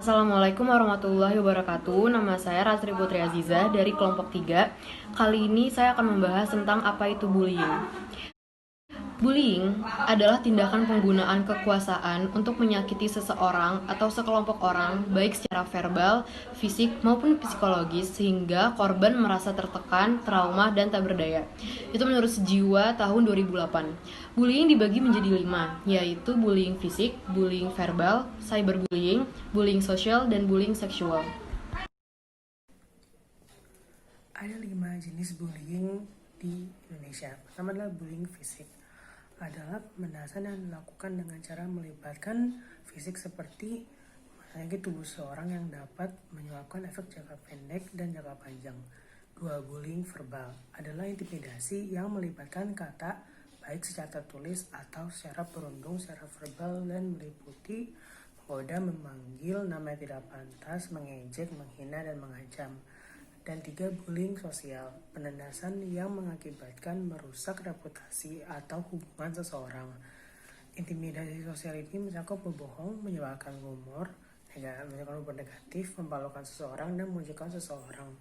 Assalamualaikum warahmatullahi wabarakatuh. Nama saya Rasri Putri Aziza dari kelompok 3. Kali ini saya akan membahas tentang apa itu bullying. Bullying adalah tindakan penggunaan kekuasaan untuk menyakiti seseorang atau sekelompok orang, baik secara verbal, fisik, maupun psikologis, sehingga korban merasa tertekan, trauma, dan tak berdaya. Itu menurut Sejiwa tahun 2008. Bullying dibagi menjadi 5, yaitu bullying fisik, bullying verbal, cyberbullying, bullying sosial, dan bullying seksual. Ada 5 jenis bullying di Indonesia. Pertama adalah bullying fisik. Adalah penindasan yang dilakukan dengan cara melibatkan fisik seperti menyakiti tubuh seorang yang dapat menyebabkan efek jangka pendek dan jangka panjang. 2. Bullying verbal adalah intimidasi yang melibatkan kata baik secara tertulis atau secara berundung secara verbal dan meliputi menggoda, memanggil nama yang tidak pantas, mengejek, menghina, dan mengancam. Dan 3. Bullying sosial, penindasan yang mengakibatkan merusak reputasi atau hubungan seseorang. Intimidasi sosial ini mencakup berbohong, menyebarkan rumor negatif, memalukan seseorang, dan menunjukkan seseorang.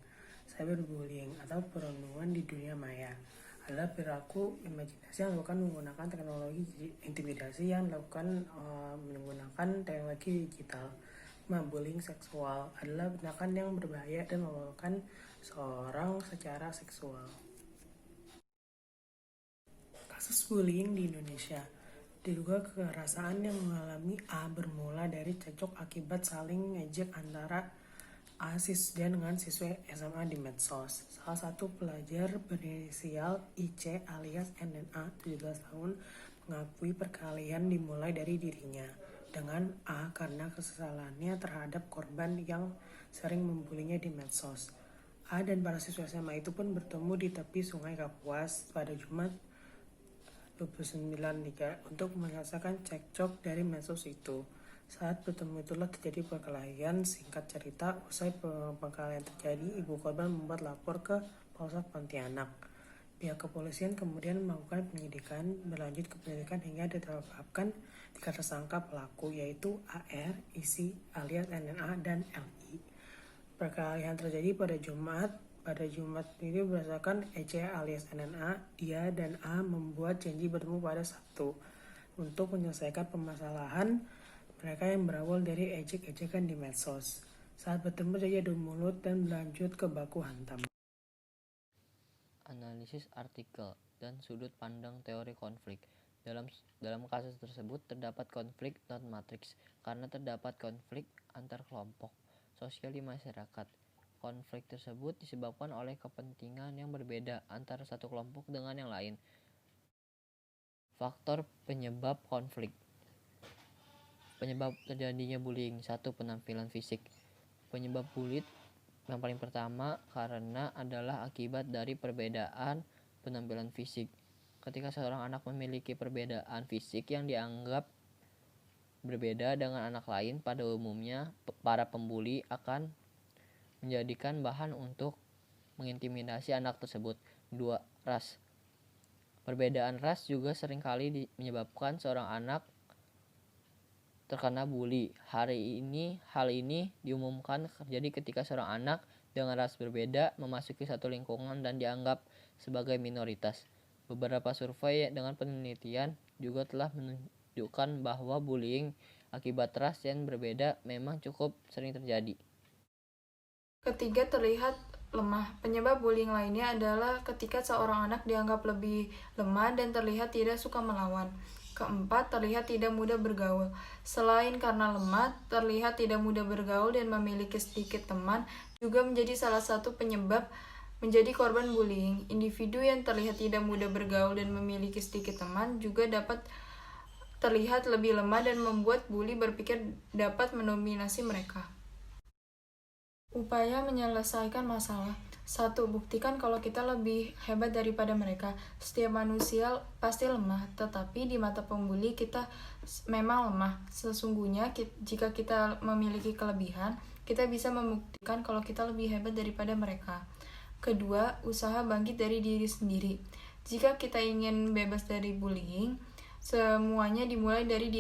Cyberbullying atau perundungan di dunia maya adalah perilaku imajinasi yang dilakukan menggunakan teknologi intimidasi yang dilakukan menggunakan teknologi digital. Bullying seksual adalah tindakan yang berbahaya dan memalukan seorang secara seksual. Kasus bullying di Indonesia. Diduga kekerasan yang mengalami A bermula dari cekcok akibat saling ngejek antara A siswa dengan siswa SMA di medsos. Salah satu pelajar berinisial IC alias NNA 17 tahun mengakui perkelahian dimulai dari dirinya dengan A karena kesesalannya terhadap korban yang sering membulinya di medsos. A dan para siswa SMA itu pun bertemu di tepi Sungai Kapuas pada Jumat 29/3 untuk menyelesaikan cekcok dari medsos itu. Saat bertemu itulah terjadi perkelahian. Singkat cerita, usai perkelahian terjadi, ibu korban membuat lapor ke Polsek Pontianak. Pihak kepolisian kemudian melakukan penyidikan, berlanjut ke penyidikan hingga ditetapkan 3 tersangka pelaku, yaitu AR, IC alias NNA, dan LI. Perkelahian terjadi pada Jumat. Pada Jumat ini berdasarkan EC alias NNA, dia dan A membuat janji bertemu pada Sabtu untuk menyelesaikan permasalahan mereka yang berawal dari ejek-ejekan di medsos. Saat bertemu terjadi adu mulut dan berlanjut ke baku hantam. Analisis artikel dan sudut pandang teori konflik. Dalam kasus tersebut terdapat konflik non-matriks karena terdapat konflik antar kelompok sosial di masyarakat. Konflik tersebut disebabkan oleh kepentingan yang berbeda antara satu kelompok dengan yang lain. Faktor penyebab konflik. Penyebab terjadinya bullying. 1. Penampilan fisik. Penyebab bullying yang paling pertama karena adalah akibat dari perbedaan penampilan fisik. Ketika seorang anak memiliki perbedaan fisik yang dianggap berbeda dengan anak lain, pada umumnya para pembuli akan menjadikan bahan untuk mengintimidasi anak tersebut. 2. Ras. Perbedaan ras juga seringkali menyebabkan seorang anak terkena bully. Hal ini diumumkan terjadi ketika seorang anak dengan ras berbeda memasuki satu lingkungan dan dianggap sebagai minoritas. Beberapa survei dengan penelitian juga telah menunjukkan bahwa bullying akibat ras yang berbeda memang cukup sering terjadi. Ketiga, terlihat lemah. Penyebab bullying lainnya adalah ketika seorang anak dianggap lebih lemah dan terlihat tidak suka melawan. Keempat, terlihat tidak mudah bergaul. Selain karena lemah, terlihat tidak mudah bergaul dan memiliki sedikit teman juga menjadi salah satu penyebab menjadi korban bullying. Individu yang terlihat tidak mudah bergaul dan memiliki sedikit teman juga dapat terlihat lebih lemah dan membuat bully berpikir dapat mendominasi mereka. Upaya menyelesaikan masalah. 1. Buktikan kalau kita lebih hebat daripada mereka. Setiap manusia pasti lemah, tetapi di mata pembuli kita memang lemah. Sesungguhnya jika kita memiliki kelebihan, kita bisa membuktikan kalau kita lebih hebat daripada mereka. Kedua, usaha bangkit dari diri sendiri. Jika kita ingin bebas dari bullying, semuanya dimulai dari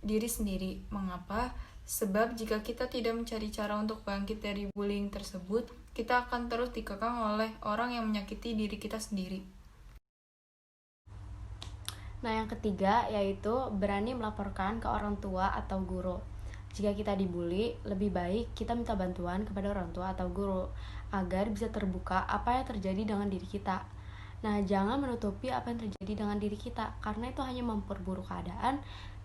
diri sendiri. Mengapa? Sebab jika kita tidak mencari cara untuk bangkit dari bullying tersebut, kita akan terus dikekang oleh orang yang menyakiti diri kita sendiri. Nah, yang ketiga yaitu berani melaporkan ke orang tua atau guru. Jika kita dibully, lebih baik kita minta bantuan kepada orang tua atau guru agar bisa terbuka apa yang terjadi dengan diri kita. Nah, jangan menutupi apa yang terjadi dengan diri kita, karena itu hanya memperburuk keadaan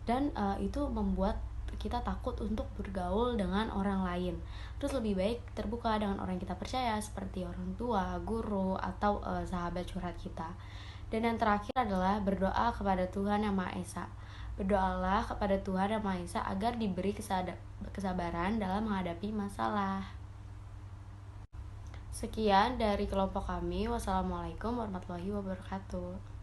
dan itu membuat kita takut untuk bergaul dengan orang lain. Terus lebih baik terbuka dengan orang yang kita percaya seperti orang tua, guru, atau sahabat curhat kita. Dan yang terakhir adalah berdoa kepada Tuhan Yang Maha Esa. Berdoalah kepada Tuhan Yang Maha Esa agar diberi kesabaran dalam menghadapi masalah. Sekian dari kelompok kami. Wassalamualaikum warahmatullahi wabarakatuh.